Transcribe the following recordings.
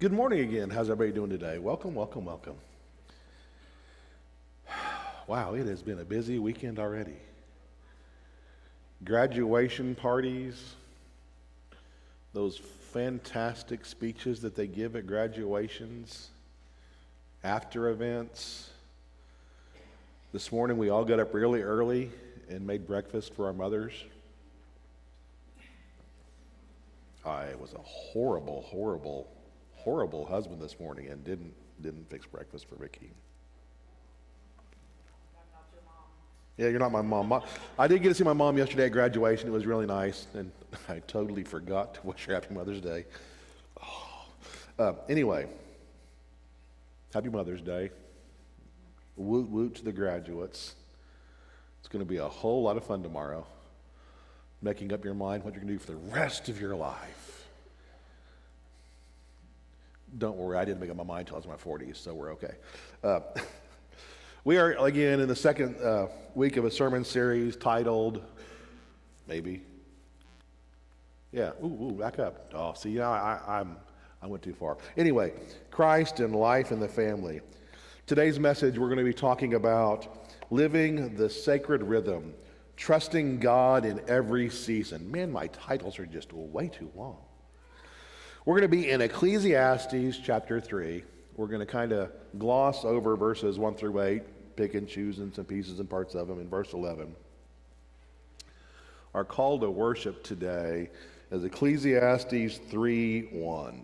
Good morning again. How's everybody doing today? Welcome, welcome, welcome. Wow, it has been a busy weekend already. Graduation parties, those fantastic speeches that they give at graduations, after events. This morning we all got up really early and made breakfast for our mothers. I was a horrible husband this morning and didn't fix breakfast for Vicky. I'm not your mom. Yeah, you're not my mom. I did get to see my mom yesterday at graduation. It was really nice, and I totally forgot to wish her Happy Mother's Day. Anyway, Happy Mother's Day. Woot woot to the graduates. It's going to be a whole lot of fun tomorrow, making up your mind what you're going to do for the rest of your life. Don't worry, I didn't make up my mind until I was in my 40s, so we're okay. We are, again, in the second week of a sermon series titled, maybe, yeah, back up. Oh, see, now I went too far. Anyway, Christ and life in the family. Today's message, we're going to be talking about living the sacred rhythm, trusting God in every season. Man, my titles are just way too long. We're going to be in Ecclesiastes chapter 3. We're going to kind of gloss over verses 1 through 8, pick and choosing some pieces and parts of them in verse 11. Our call to worship today is Ecclesiastes 3:1.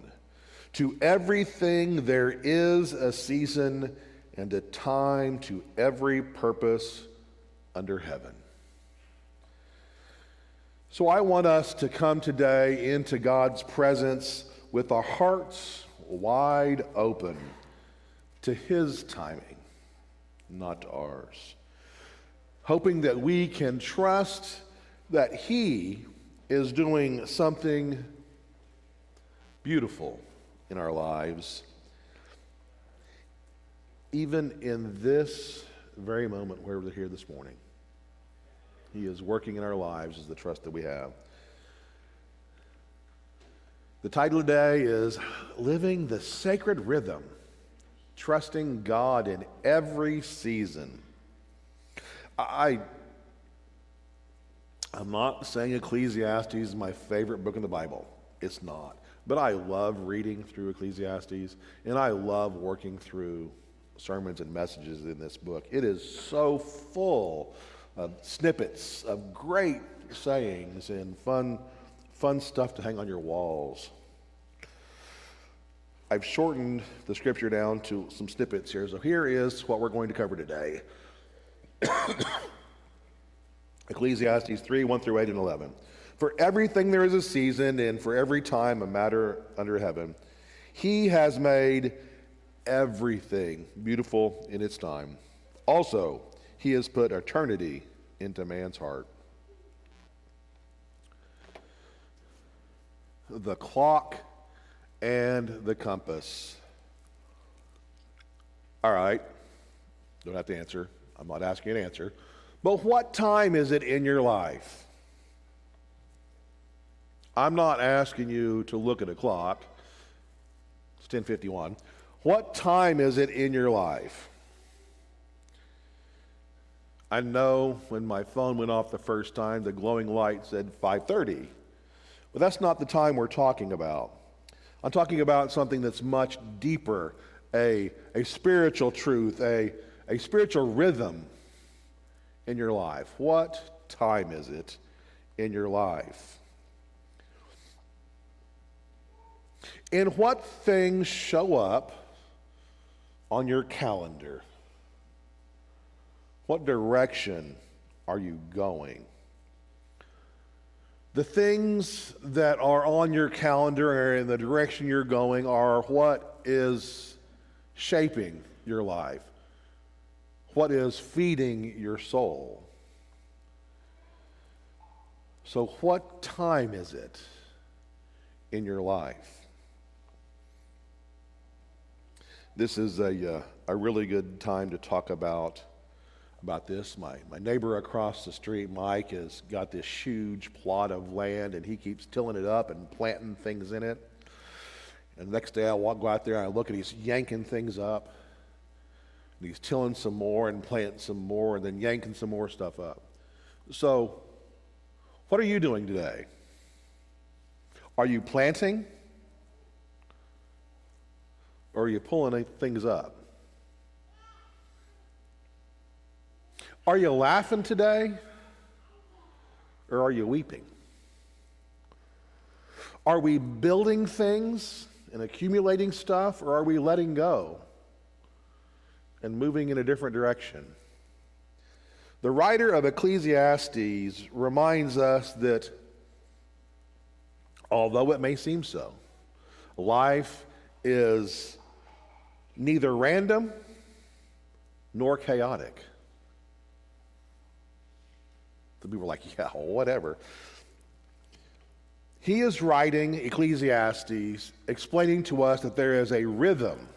To everything there is a season and a time to every purpose under heaven. So I want us to come today into God's presence with our hearts wide open to His timing, not ours. Hoping that we can trust that He is doing something beautiful in our lives, even in this very moment where we're here this morning. He is working in our lives is the trust that we have. The title today is Living the Sacred Rhythm, Trusting God in Every Season. I'm not saying Ecclesiastes is my favorite book in the Bible. It's not. But I love reading through Ecclesiastes, and I love working through sermons and messages in this book. It is so full of snippets of great sayings and fun stuff to hang on your walls. I've shortened the scripture down to some snippets here. So here is what we're going to cover today. Ecclesiastes 3, 1 through 8 and 11. For everything there is a season, and for every time a matter under heaven. He has made everything beautiful in its time. Also, He has put eternity into man's heart. The clock and the compass. All right, don't have to answer. I'm not asking you to answer. But what time is it in your life? I'm not asking you to look at a clock. It's 10:51. What time is it in your life? I know when my phone went off the first time, the glowing light said 5:30. But that's not the time we're talking about. I'm talking about something that's much deeper, a spiritual truth, a spiritual rhythm in your life. What time is it in your life? And what things show up on your calendar? What direction are you going? The things that are on your calendar and the direction you're going are what is shaping your life, what is feeding your soul. So what time is it in your life? This is a really good time to talk about this. My neighbor across the street, Mike, has got this huge plot of land, and he keeps tilling it up and planting things in it. And the next day I go out there and I look and he's yanking things up. And he's tilling some more and planting some more and then yanking some more stuff up. So, what are you doing today? Are you planting? Or are you pulling things up? Are you laughing today? Or are you weeping? Are we building things and accumulating stuff, or are we letting go and moving in a different direction? The writer of Ecclesiastes reminds us that although it may seem so, life is neither random nor chaotic. The people are like, yeah, whatever. He is writing Ecclesiastes, explaining to us that there is a rhythm,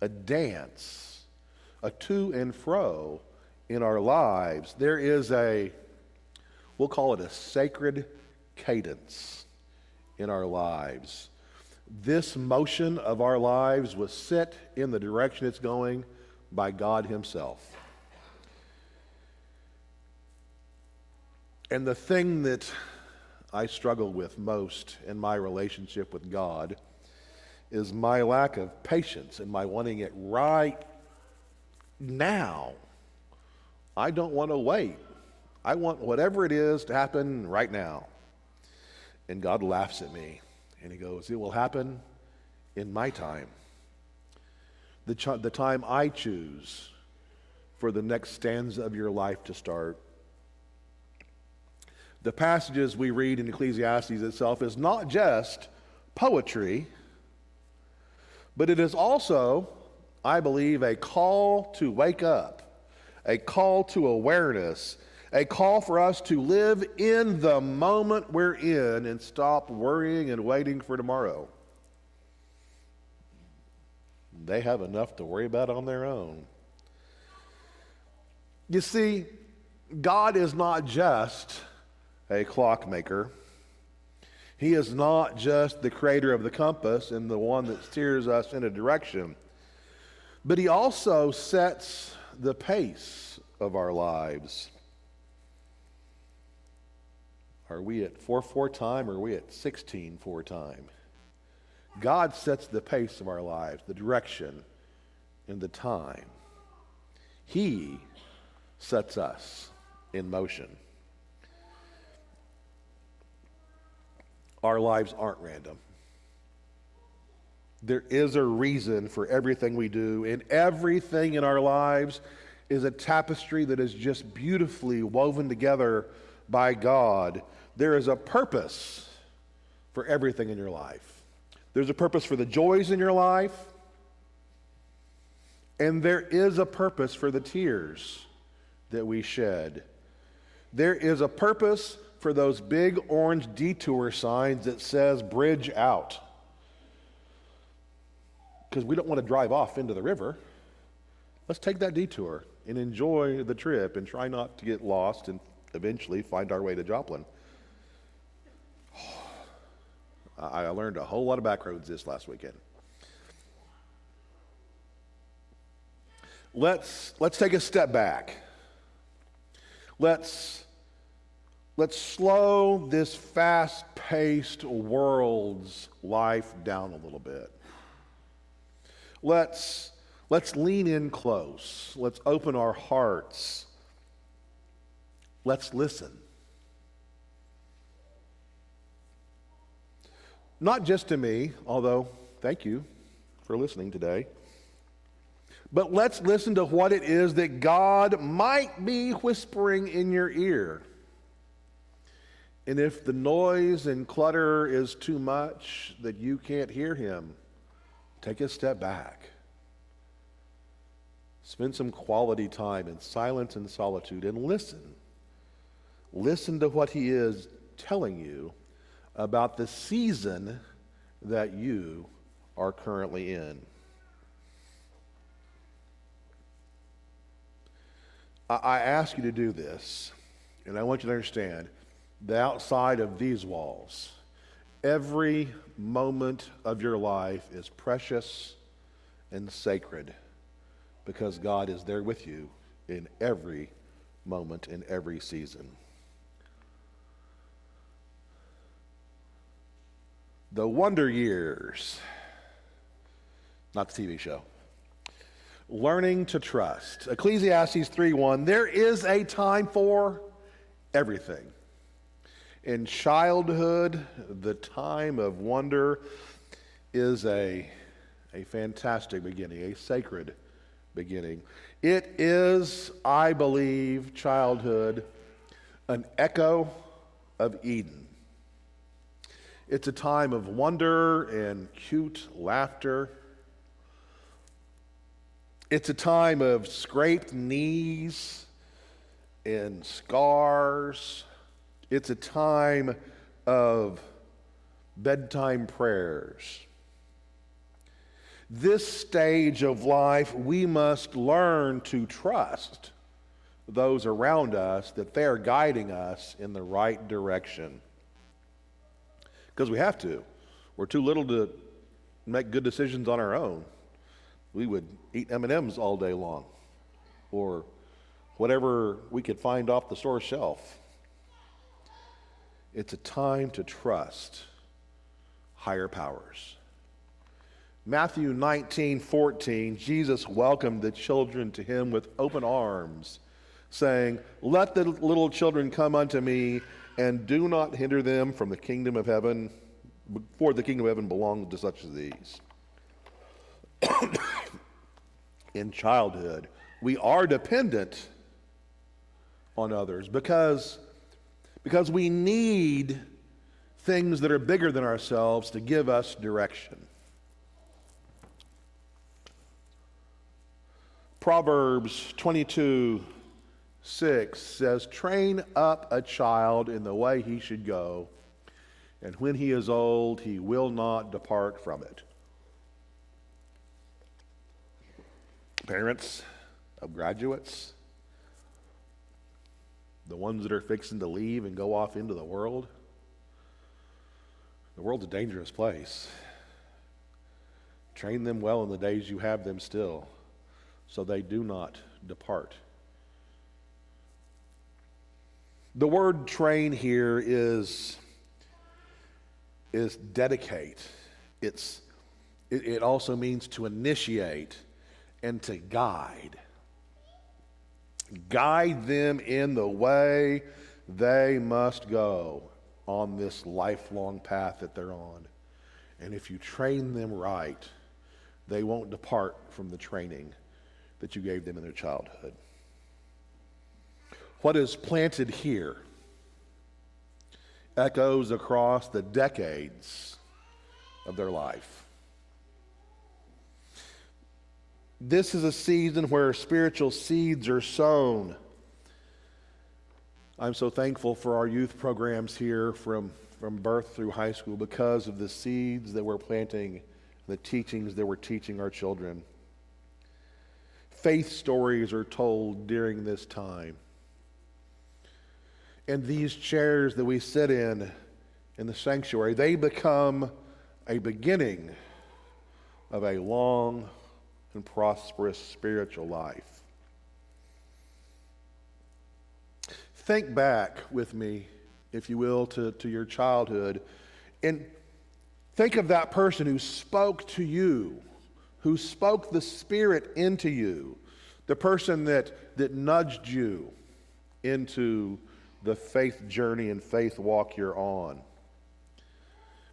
a dance, a to and fro in our lives. There is we'll call it a sacred cadence in our lives. This motion of our lives was set in the direction it's going by God Himself. And the thing that I struggle with most in my relationship with God is my lack of patience and my wanting it right now. I don't want to wait. I want whatever it is to happen right now. And God laughs at me and He goes, it will happen in my time. The time I choose for the next stanza of your life to start. The passages we read in Ecclesiastes itself is not just poetry, but it is also, I believe, a call to wake up, a call to awareness, a call for us to live in the moment we're in and stop worrying and waiting for tomorrow. They have enough to worry about on their own. You see, God is not just a clockmaker. He is not just the creator of the compass and the one that steers us in a direction, but He also sets the pace of our lives. Are we at 4/4 time or are we at 16/4 time? God sets the pace of our lives, the direction and the time. He sets us in motion. Our lives aren't random. There is a reason for everything we do, and everything in our lives is a tapestry that is just beautifully woven together by God. There is a purpose for everything in your life. There's a purpose for the joys in your life, and there is a purpose for the tears that we shed. There is a purpose for those big orange detour signs that says bridge out. Because we don't want to drive off into the river. Let's take that detour and enjoy the trip and try not to get lost and eventually find our way to Joplin. I learned a whole lot of back roads this last weekend. Let's take a step back. Let's slow this fast-paced world's life down a little bit. Let's lean in close. Let's open our hearts. Let's listen. Not just to me, although thank you for listening today, but let's listen to what it is that God might be whispering in your ear. And if the noise and clutter is too much that you can't hear Him, take a step back. Spend some quality time in silence and solitude and listen. Listen to what He is telling you about the season that you are currently in. I ask you to do this, and I want you to understand that outside of these walls Every moment of your life is precious and sacred because God is there with you in every moment, in every season. The Wonder Years, not the TV show. Learning to trust. Ecclesiastes 3:1, there is a time for everything. In childhood, the time of wonder is a fantastic beginning, a sacred beginning. It is, I believe, childhood, an echo of Eden. It's a time of wonder and cute laughter. It's a time of scraped knees and scars. It's a time of bedtime prayers. This stage of life, we must learn to trust those around us, that they are guiding us in the right direction. Because we have to. We're too little to make good decisions on our own. We would eat M&Ms all day long, or whatever we could find off the store shelf. It's a time to trust higher powers. Matthew 19:14, Jesus welcomed the children to him with open arms, saying, "Let the little children come unto me, and do not hinder them from the kingdom of heaven, for the kingdom of heaven belongs to such as these." In childhood, we are dependent on others because we need things that are bigger than ourselves to give us direction. Proverbs 22:6 says, "Train up a child in the way he should go, and when he is old, he will not depart from it." Parents of graduates, the ones that are fixing to leave and go off into the world's a dangerous place. Train them well in the days you have them still, so they do not depart. The word train here is dedicate. It also means to initiate and to guide. Guide them in the way they must go on this lifelong path that they're on. And if you train them right, they won't depart from the training that you gave them in their childhood. What is planted here echoes across the decades of their life. This is a season where spiritual seeds are sown. I'm so thankful for our youth programs here from birth through high school because of the seeds that we're planting, the teachings that we're teaching our children. Faith stories are told during this time. And these chairs that we sit in the sanctuary, they become a beginning of a long and prosperous spiritual life. Think back with me, if you will, to your childhood, and think of that person who spoke to you, who spoke the Spirit into you, the person that nudged you into the faith journey and faith walk you're on.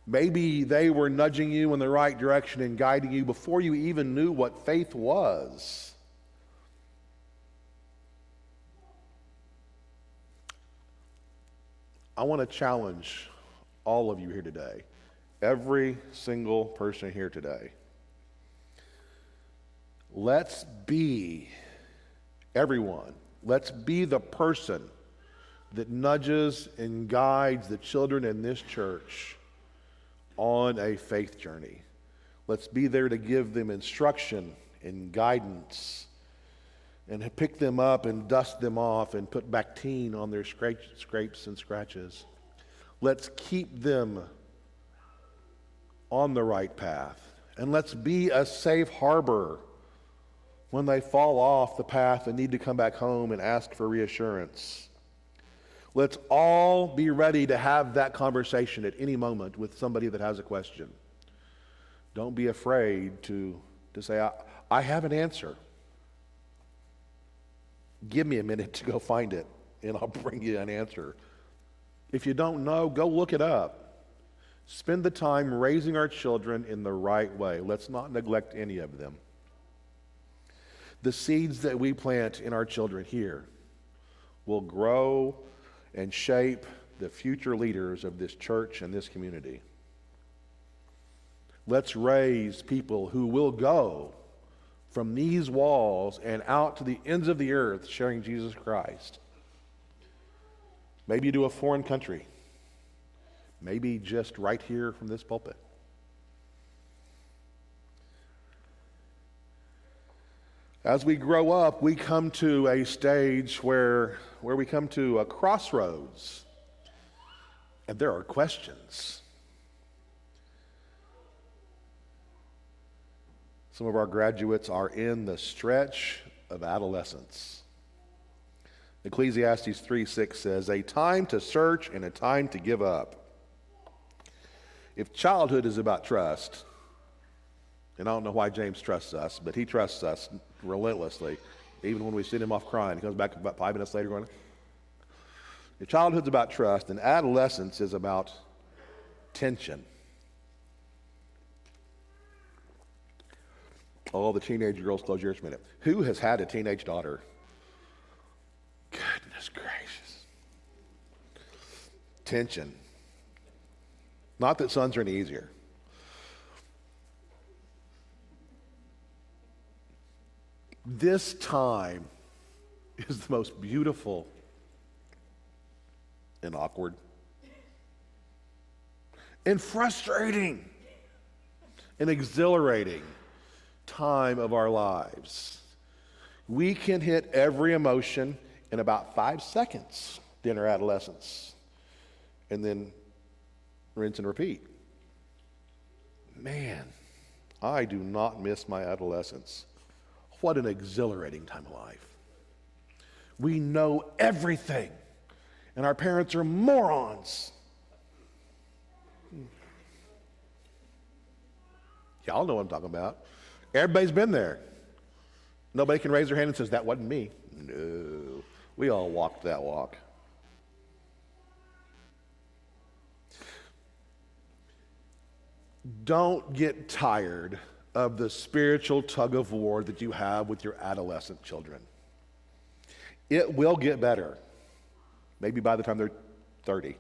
Maybe they were nudging you in the right direction and guiding you before you even knew what faith was. I want to challenge all of you here today, every single person here today. Let's be the person that nudges and guides the children in this church on a faith journey. Let's be there to give them instruction and guidance and pick them up and dust them off and put Bactine on their scrapes and scratches. Let's keep them on the right path. And let's be a safe harbor when they fall off the path and need to come back home and ask for reassurance. Let's all be ready to have that conversation at any moment with somebody that has a question. Don't be afraid to say, I have an answer. Give me a minute to go find it, and I'll bring you an answer. If you don't know, go look it up. Spend the time raising our children in the right way. Let's not neglect any of them. The seeds that we plant in our children here will grow and shape the future leaders of this church and this community. Let's raise people who will go from these walls and out to the ends of the earth sharing Jesus Christ. Maybe to a foreign country. Maybe just right here from this pulpit. As we grow up, we come to a stage where we come to a crossroads, and there are questions. Some of our graduates are in the stretch of adolescence. Ecclesiastes 3:6 says, "A time to search and a time to give up." If childhood is about trust, and I don't know why James trusts us, but he trusts us relentlessly. Even when we send him off crying, he comes back about 5 minutes later going, if childhood's about trust, and adolescence is about tension. Oh, the teenage girls, close your ears for a minute. Who has had a teenage daughter? Goodness gracious. Tension. Not that sons are any easier. This time is the most beautiful and awkward and frustrating and exhilarating time of our lives. We can hit every emotion in about 5 seconds in our adolescence and then rinse and repeat. Man, I do not miss my adolescence. What an exhilarating time of life. We know everything, and our parents are morons. Y'all know what I'm talking about. Everybody's been there. Nobody can raise their hand and says, that wasn't me. No, we all walked that walk. Don't get tired of the spiritual tug of war that you have with your adolescent children. It will get better, maybe by the time they're 30.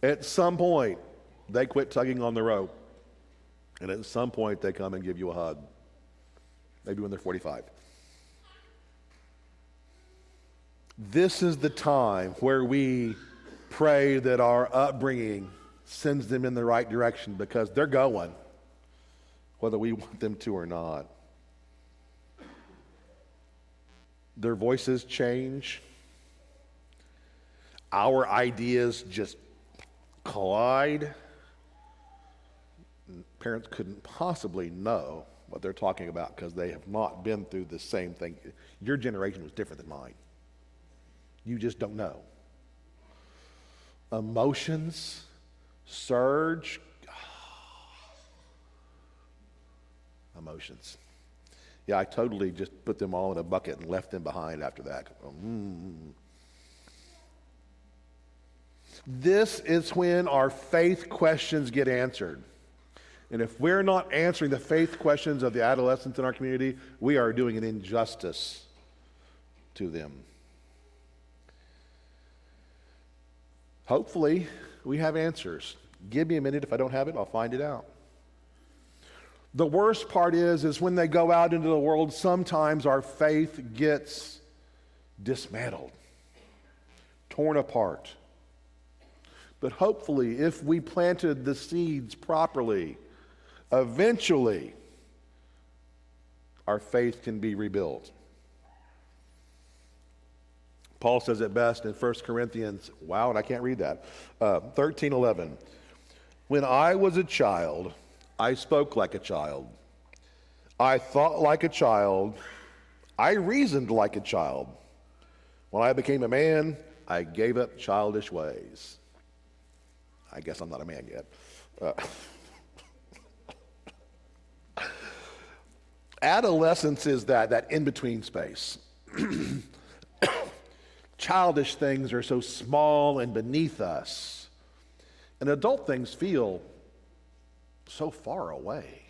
At some point, they quit tugging on the rope, and at some point, they come and give you a hug, maybe when they're 45. This is the time where we pray that our upbringing sends them in the right direction, because they're going, whether we want them to or not. Their voices change. Our ideas just collide. Parents couldn't possibly know what they're talking about because they have not been through the same thing. Your generation was different than mine. You just don't know. Emotions surge. Emotions. Yeah, I totally just put them all in a bucket and left them behind after that. This is when our faith questions get answered. And if we're not answering the faith questions of the adolescents in our community, we are doing an injustice to them. Hopefully, we have answers. Give me a minute. If I don't have it, I'll find it out. The worst part is when they go out into the world, sometimes our faith gets dismantled, torn apart. But hopefully, if we planted the seeds properly, eventually our faith can be rebuilt. Paul says it best in 1 Corinthians, wow, and I can't read that, 13:11. When I was a child, I spoke like a child. I thought like a child. I reasoned like a child. When I became a man, I gave up childish ways. I guess I'm not a man yet. Adolescence is that in-between space. Childish things are so small and beneath us, and adult things feel so far away.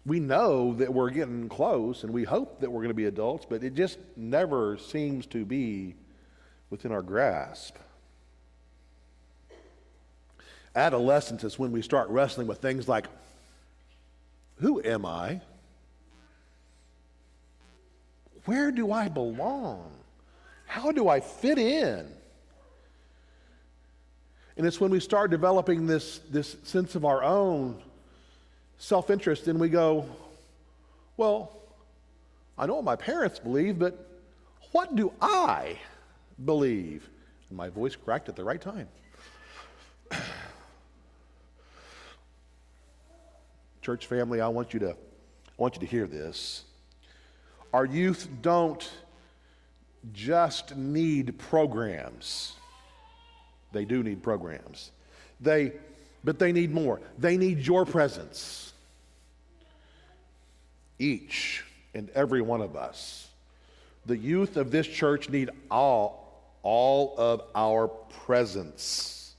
We know that we're getting close, and we hope that we're going to be adults, but it just never seems to be within our grasp. Adolescence is when we start wrestling with things like, who am I? Where do I belong? How do I fit in? And it's when we start developing this sense of our own self-interest, and we go, well, I know what my parents believe, but what do I believe? And my voice cracked at the right time. Church family, I want you to hear this. Our youth don't just need programs. They do need programs. But they need more. They need your presence. Each and every one of us. The youth of this church need all of our presence.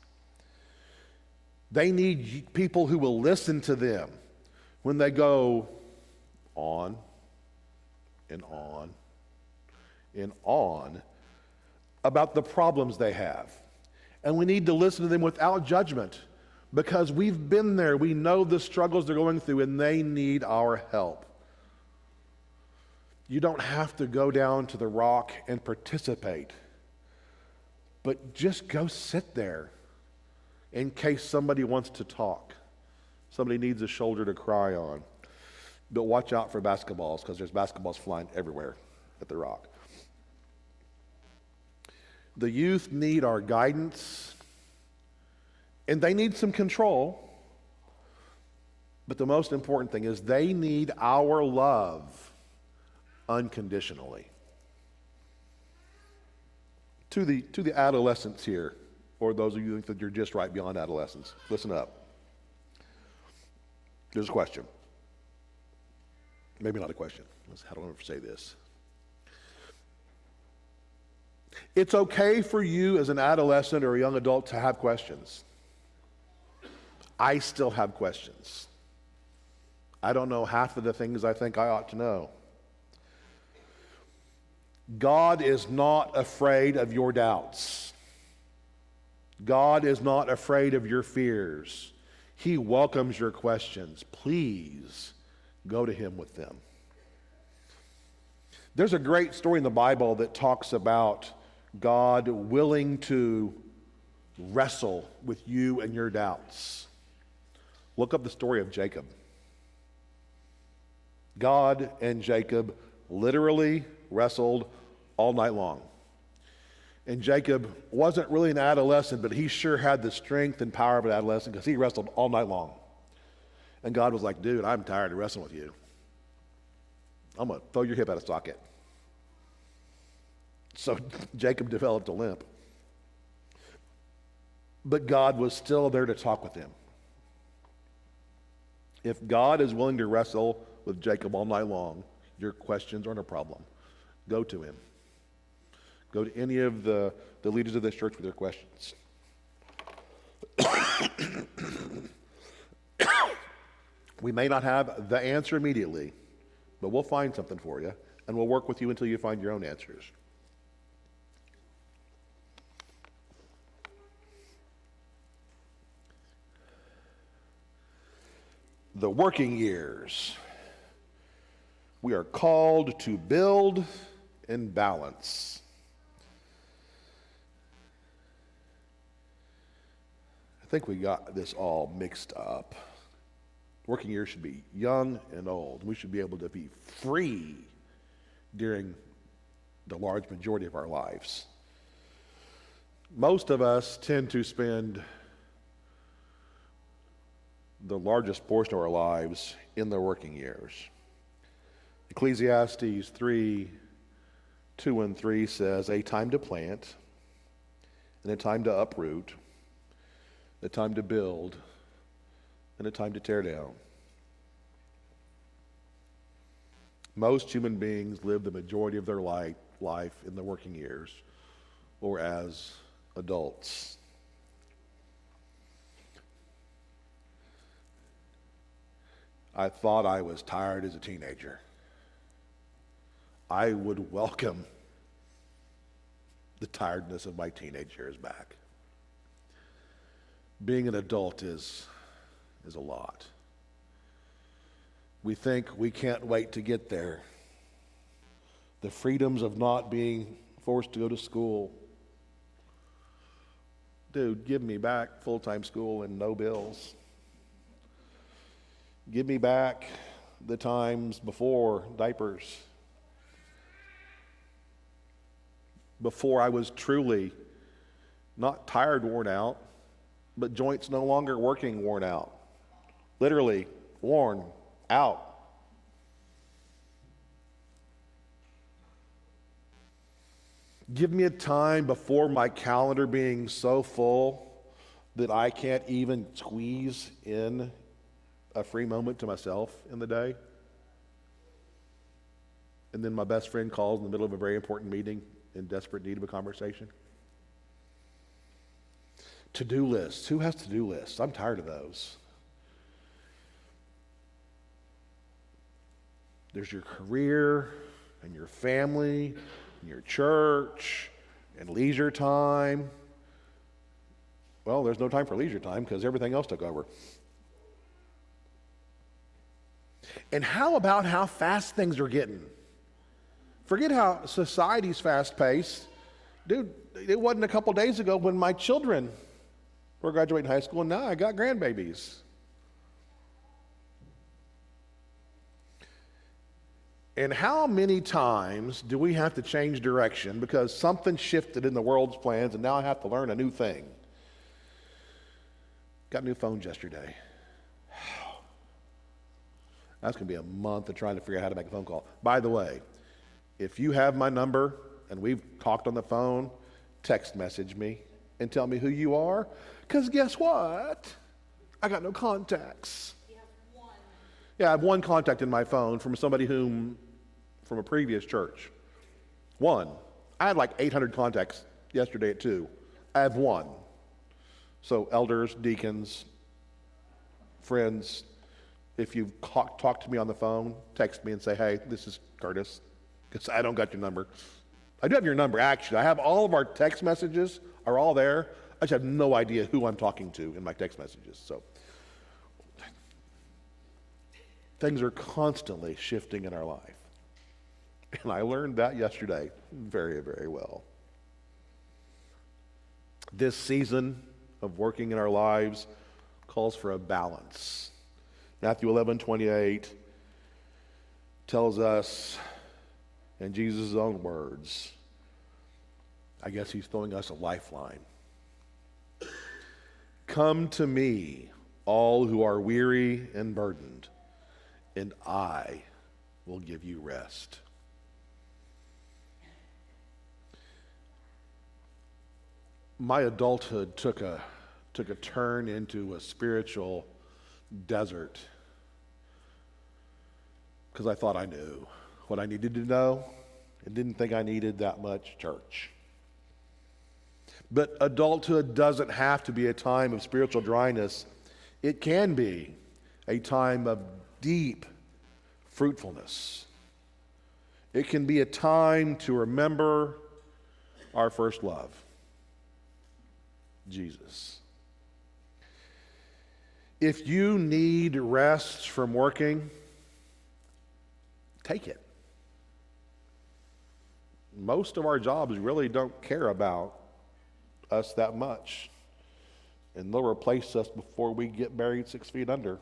They need people who will listen to them when they go on and on and on about the problems they have. And we need to listen to them without judgment, because we've been there. We know the struggles they're going through, and they need our help. You don't have to go down to the rock and participate, but just go sit there in case somebody wants to talk. Somebody needs a shoulder to cry on. But watch out for basketballs, because there's basketballs flying everywhere at the rock. The youth need our guidance, and they need some control. But the most important thing is they need our love unconditionally. To the adolescents here, or those of you who think that you're just right beyond adolescence, listen up. There's a question. Maybe not a question. How do I ever say this? It's okay for you as an adolescent or a young adult to have questions. I still have questions. I don't know half of the things I think I ought to know. God is not afraid of your doubts. God is not afraid of your fears. He welcomes your questions. Please go to him with them. There's a great story in the Bible that talks about God willing to wrestle with you and your doubts. Look up the story of Jacob. God and Jacob literally wrestled all night long. And Jacob wasn't really an adolescent, but he sure had the strength and power of an adolescent, because he wrestled all night long. And God was like, dude, I'm tired of wrestling with you. I'm going to throw your hip out of socket. So Jacob developed a limp. But God was still there to talk with him. If God is willing to wrestle with Jacob all night long, your questions aren't a problem. Go to him. Go to any of the leaders of this church with your questions. We may not have the answer immediately, but we'll find something for you, and we'll work with you until you find your own answers. The working years. We are called to build and balance. I think we got this all mixed up. Working years should be young and old. We should be able to be free during the large majority of our lives. Most of us tend to spend the largest portion of our lives in the working years. Ecclesiastes 3:2-3 says, a time to plant, and a time to uproot, a time to build, and a time to tear down. Most human beings live the majority of their life in the working years or as adults. I thought I was tired as a teenager. I would welcome the tiredness of my teenage years back. Being an adult is a lot. We think we can't wait to get there. The freedoms of not being forced to go to school. Dude, give me back full-time school and no bills. Give me back the times before diapers. Before I was truly not tired, worn out, but joints no longer working, worn out. Literally, worn out. Give me a time before my calendar being so full that I can't even squeeze in a free moment to myself in the day. And then my best friend calls in the middle of a very important meeting in desperate need of a conversation. To-do lists. Who has to-do lists? I'm tired of those. There's your career and your family and your church and leisure time. Well, there's no time for leisure time because everything else took over. And how about how fast things are getting? Forget how society's fast-paced. Dude, it wasn't a couple days ago when my children were graduating high school, and now I got grandbabies. And how many times do we have to change direction because something shifted in the world's plans and now I have to learn a new thing? Got new phones yesterday. That's going to be a month of trying to figure out how to make a phone call. By the way, if you have my number and we've talked on the phone, text message me and tell me who you are. Because guess what? I got no contacts. You have one. Yeah, I have one contact in my phone from somebody from a previous church. One. I had like 800 contacts yesterday at 2. I have one. So elders, deacons, friends, if you've talked to me on the phone, text me and say, hey, this is Curtis, because I don't got your number. I do have your number, actually. I have all of our text messages are all there. I just have no idea who I'm talking to in my text messages. So things are constantly shifting in our life. And I learned that yesterday very, very well. This season of working in our lives calls for a balance. Matthew 11:28 tells us, in Jesus' own words, I guess he's throwing us a lifeline. Come to me, all who are weary and burdened, and I will give you rest. My adulthood took a turn into a spiritual desert because I thought I knew what I needed to know and didn't think I needed that much church. But adulthood doesn't have to be a time of spiritual dryness. It can be a time of deep fruitfulness. It can be a time to remember our first love, Jesus. If you need rest from working, take it. Most of our jobs really don't care about us that much, and they'll replace us before we get buried 6 feet under.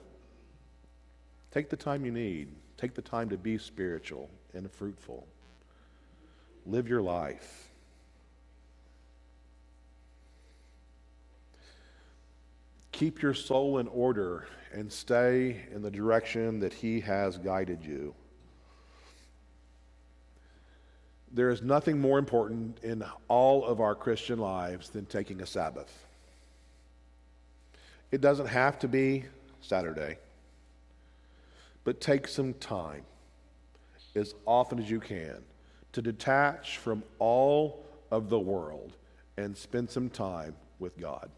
Take the time you need. Take the time to be spiritual and fruitful. Live your life. Keep your soul in order and stay in the direction that He has guided you. There is nothing more important in all of our Christian lives than taking a Sabbath. It doesn't have to be Saturday, but take some time, as often as you can, to detach from all of the world and spend some time with God.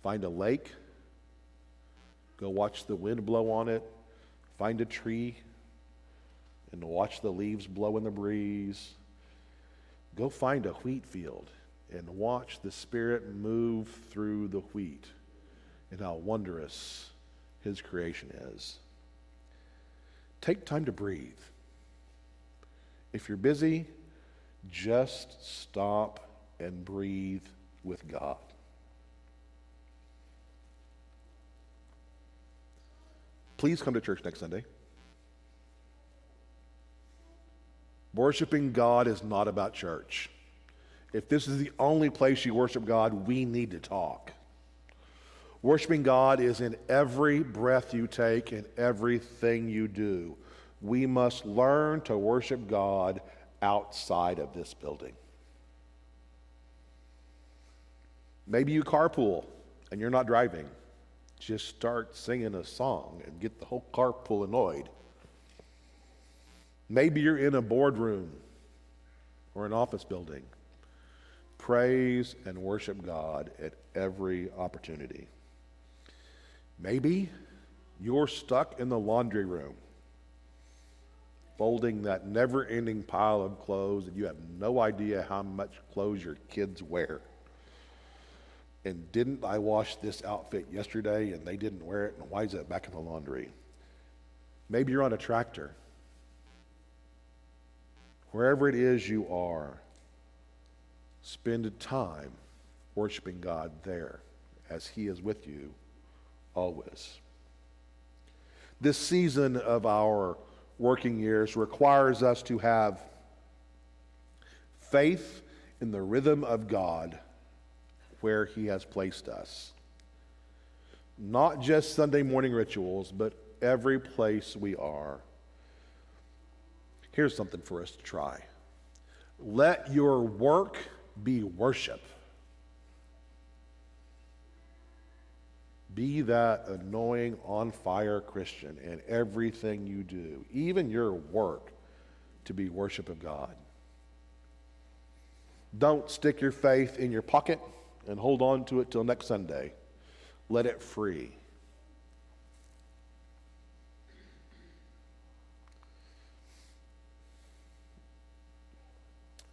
Find a lake, go watch the wind blow on it, find a tree, and watch the leaves blow in the breeze. Go find a wheat field and watch the Spirit move through the wheat and how wondrous His creation is. Take time to breathe. If you're busy, just stop and breathe with God. Please come to church next Sunday. Worshiping God is not about church. If this is the only place you worship God, we need to talk. Worshiping God is in every breath you take and everything you do. We must learn to worship God outside of this building. Maybe you carpool and you're not driving. Just start singing a song and get the whole carpool annoyed. Maybe you're in a boardroom or an office building. Praise and worship God at every opportunity. Maybe you're stuck in the laundry room, folding that never-ending pile of clothes, and you have no idea how much clothes your kids wear. And didn't I wash this outfit yesterday and they didn't wear it, and why is it back in the laundry? Maybe you're on a tractor. Wherever it is you are, spend time worshiping God there as He is with you always. This season of our working years requires us to have faith in the rhythm of God where He has placed us. Not just Sunday morning rituals, but every place we are. Here's something for us to try. Let your work be worship. Be that annoying, on-fire Christian in everything you do, even your work, to be worship of God. Don't stick your faith in your pocket and hold on to it till next Sunday. Let it free.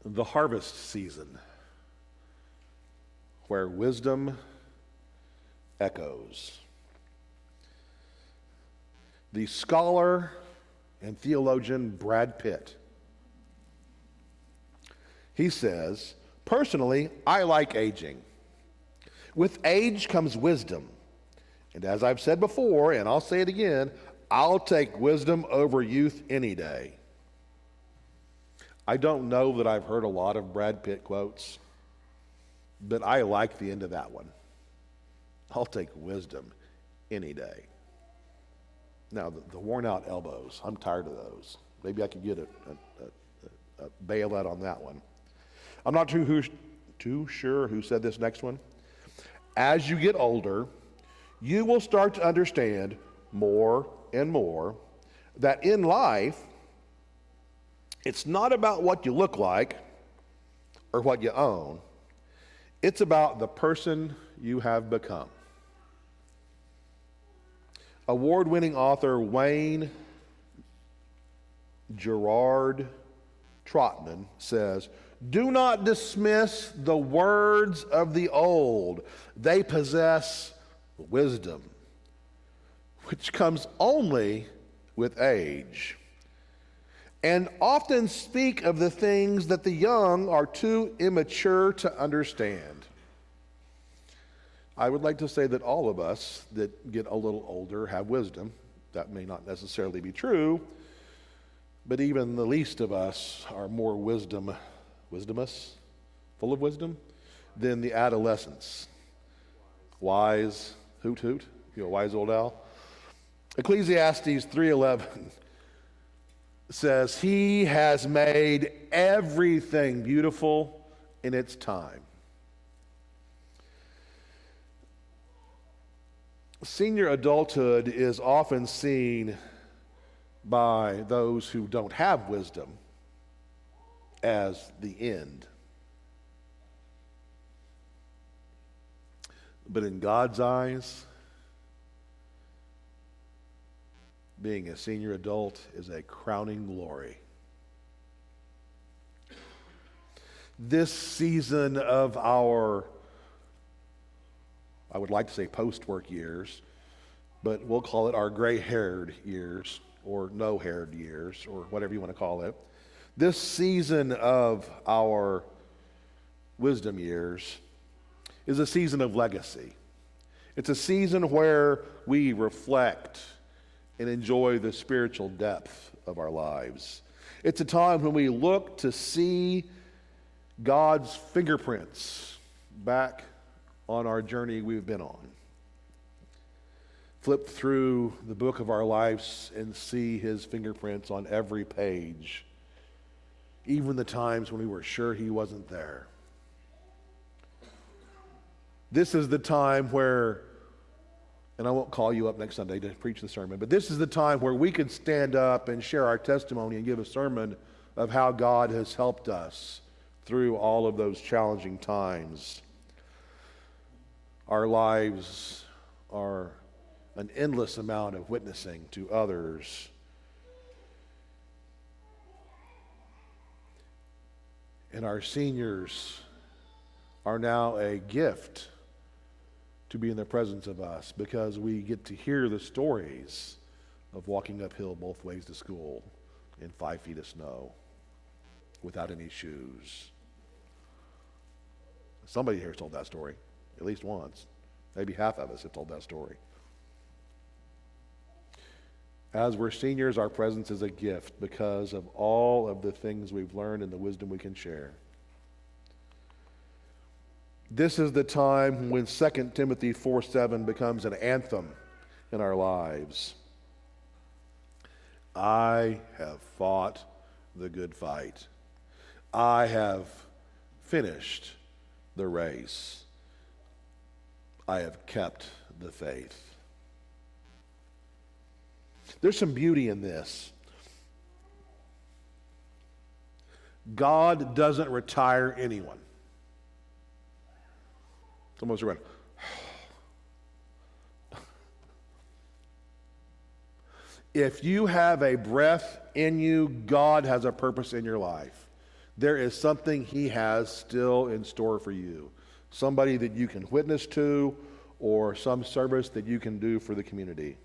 The harvest season, where wisdom echoes. The scholar and theologian Brad Pitt, he says, personally, I like aging. With age comes wisdom. And as I've said before, and I'll say it again, I'll take wisdom over youth any day. I don't know that I've heard a lot of Brad Pitt quotes, but I like the end of that one. I'll take wisdom any day. Now, the worn out elbows, I'm tired of those. Maybe I could get a bailout on that one. I'm not too sure who said this next one. As you get older, you will start to understand more and more that in life, it's not about what you look like or what you own. It's about the person you have become. Award-winning author Wayne Gerard Trotman says, "Do not dismiss the words of the old. They possess wisdom, which comes only with age, and often speak of the things that the young are too immature to understand." I would like to say that all of us that get a little older have wisdom. That may not necessarily be true, but even the least of us are more wisdomous, full of wisdom, than the adolescents. Wise, Hoot hoot, you a wise old owl. Ecclesiastes 3:11 says, He has made everything beautiful in its time. Senior adulthood is often seen by those who don't have wisdom as the end. But in God's eyes, being a senior adult is a crowning glory. This season of our, I would like to say post-work years, but we'll call it our gray-haired years, or no-haired years, or whatever you want to call it. This season of our wisdom years is a season of legacy. It's a season where we reflect and enjoy the spiritual depth of our lives. It's a time when we look to see God's fingerprints back on our journey we've been on. Flip through the book of our lives and see His fingerprints on every page, even the times when we were sure He wasn't there. This is the time where, and I won't call you up next Sunday to preach the sermon, but this is the time where we can stand up and share our testimony and give a sermon of how God has helped us through all of those challenging times. Our lives are an endless amount of witnessing to others. And our seniors are now a gift to be in the presence of us, because we get to hear the stories of walking uphill both ways to school in 5 feet of snow without any shoes. Somebody here has told that story at least once. Maybe half of us have told that story. As we're seniors, our presence is a gift because of all of the things we've learned and the wisdom we can share. This is the time when 2 Timothy 4:7 becomes an anthem in our lives. I have fought the good fight. I have finished the race. I have kept the faith. There's some beauty in this. God doesn't retire anyone. Someone's around. If you have a breath in you, God has a purpose in your life. There is something He has still in store for you. Somebody that you can witness to, or some service that you can do for the community.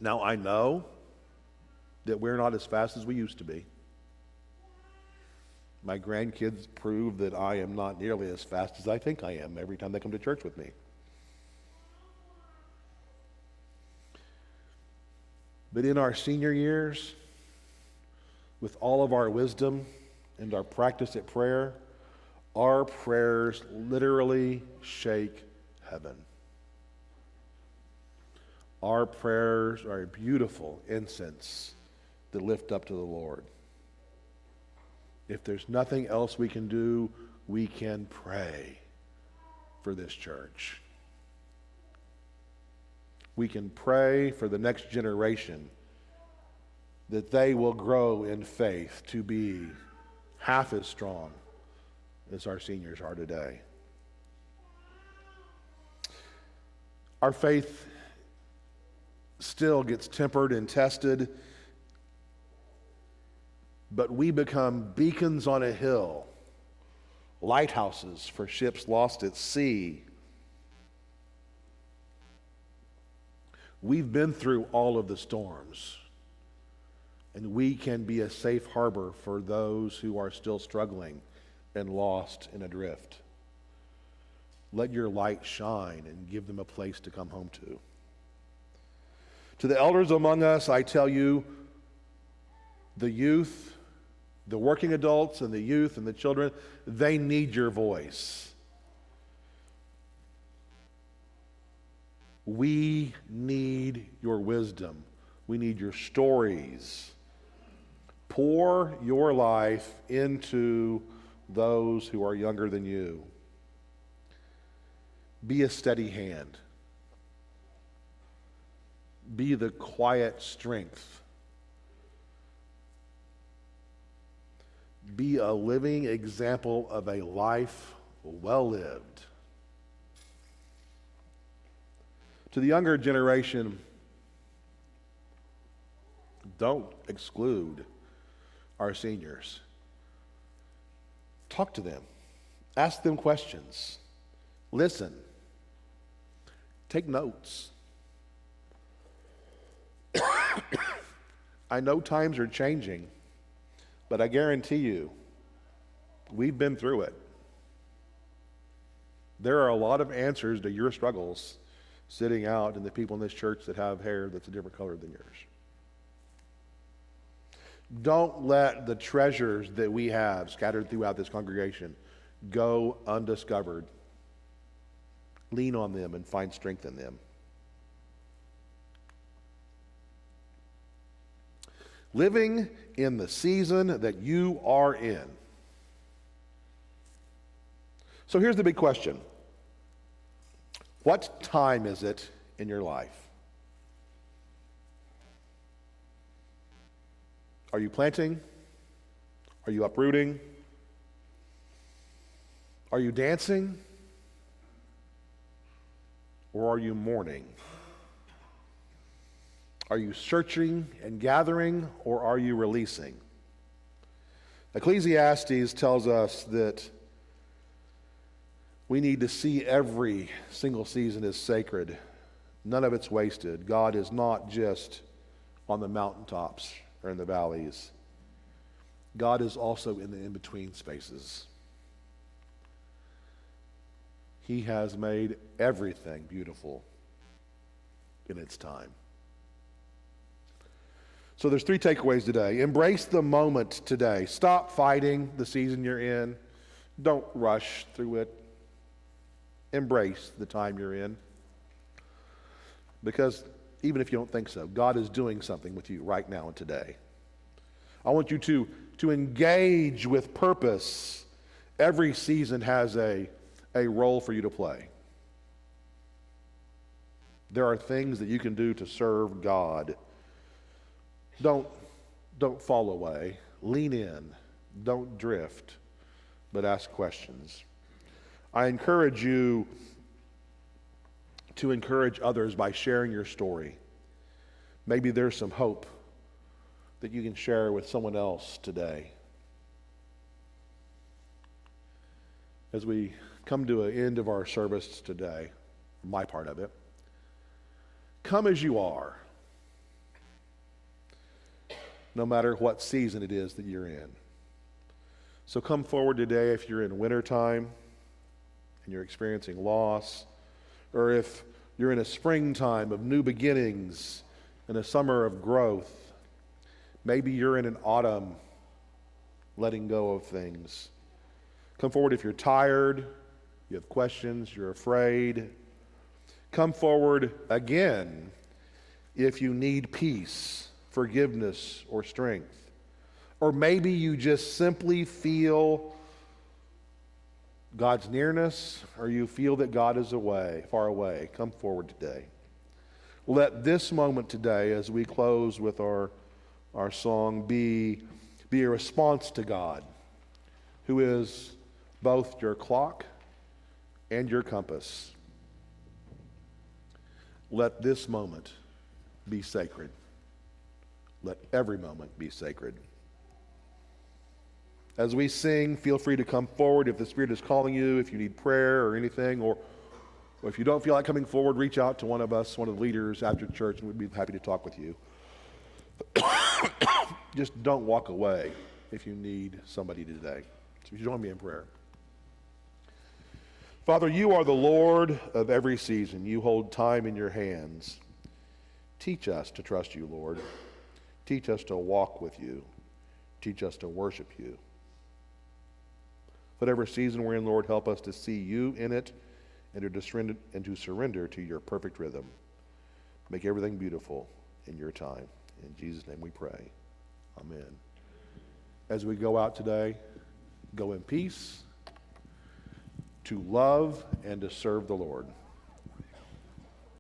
Now, I know that we're not as fast as we used to be. My grandkids prove that I am not nearly as fast as I think I am every time they come to church with me. But in our senior years, with all of our wisdom and our practice at prayer, our prayers literally shake heaven. Our prayers are a beautiful incense that lift up to the Lord. If there's nothing else we can do, we can pray for this church. We can pray for the next generation that they will grow in faith to be half as strong as our seniors are today. Our faith still gets tempered and tested, but we become beacons on a hill, lighthouses for ships lost at sea. We've been through all of the storms, and we can be a safe harbor for those who are still struggling and lost and adrift. Let your light shine and give them a place to come home to. To the elders among us, I tell you, the youth, the working adults and the youth and the children, they need your voice. We need your wisdom. We need your stories. Pour your life into those who are younger than you. Be a steady hand. Be the quiet strength. Be a living example of a life well lived. To the younger generation, don't exclude our seniors. Talk to them. Ask them questions. Listen. Take notes. I know times are changing, but I guarantee you, we've been through it. There are a lot of answers to your struggles sitting out in the people in this church that have hair that's a different color than yours. Don't let the treasures that we have scattered throughout this congregation go undiscovered. Lean on them and find strength in them. Living in the season that you are in. So here's the big question. What time is it in your life? Are you planting? Are you uprooting? Are you dancing? Or are you mourning? Are you searching and gathering, or are you releasing? Ecclesiastes tells us that we need to see every single season as sacred. None of it's wasted. God is not just on the mountaintops or in the valleys. God is also in the in-between spaces. He has made everything beautiful in its time. So there's 3 takeaways today. Embrace the moment today. Stop fighting the season you're in. Don't rush through it. Embrace the time you're in. Because even if you don't think so, God is doing something with you right now and today. I want you to engage with purpose. Every season has a role for you to play. There are things that you can do to serve God. Don't fall away. Lean in. Don't drift, but ask questions. I encourage you to encourage others by sharing your story. Maybe there's some hope that you can share with someone else today. As we come to an end of our service today, my part of it, come as you are, no matter what season it is that you're in. So come forward today if you're in wintertime and you're experiencing loss, or if you're in a springtime of new beginnings and a summer of growth. Maybe you're in an autumn letting go of things. Come forward if you're tired, you have questions, you're afraid. Come forward again if you need peace, forgiveness, or strength. Or maybe you just simply feel God's nearness, or you feel that God is far away. Come forward today. Let this moment today, as we close with our song, be a response to God, who is both your clock and your compass. Let this moment be sacred. Let every moment be sacred. As we sing, feel free to come forward if the Spirit is calling you, if you need prayer or anything, or if you don't feel like coming forward, reach out to one of us, one of the leaders after church, and we'd be happy to talk with you. Just don't walk away if you need somebody today. So if you join me in prayer. Father, you are the Lord of every season. You hold time in your hands. Teach us to trust you, Lord. Teach us to walk with you. Teach us to worship you. Whatever season we're in, Lord, help us to see you in it and to surrender to your perfect rhythm. Make everything beautiful in your time. In Jesus' name we pray. Amen. As we go out today, go in peace to love and to serve the Lord.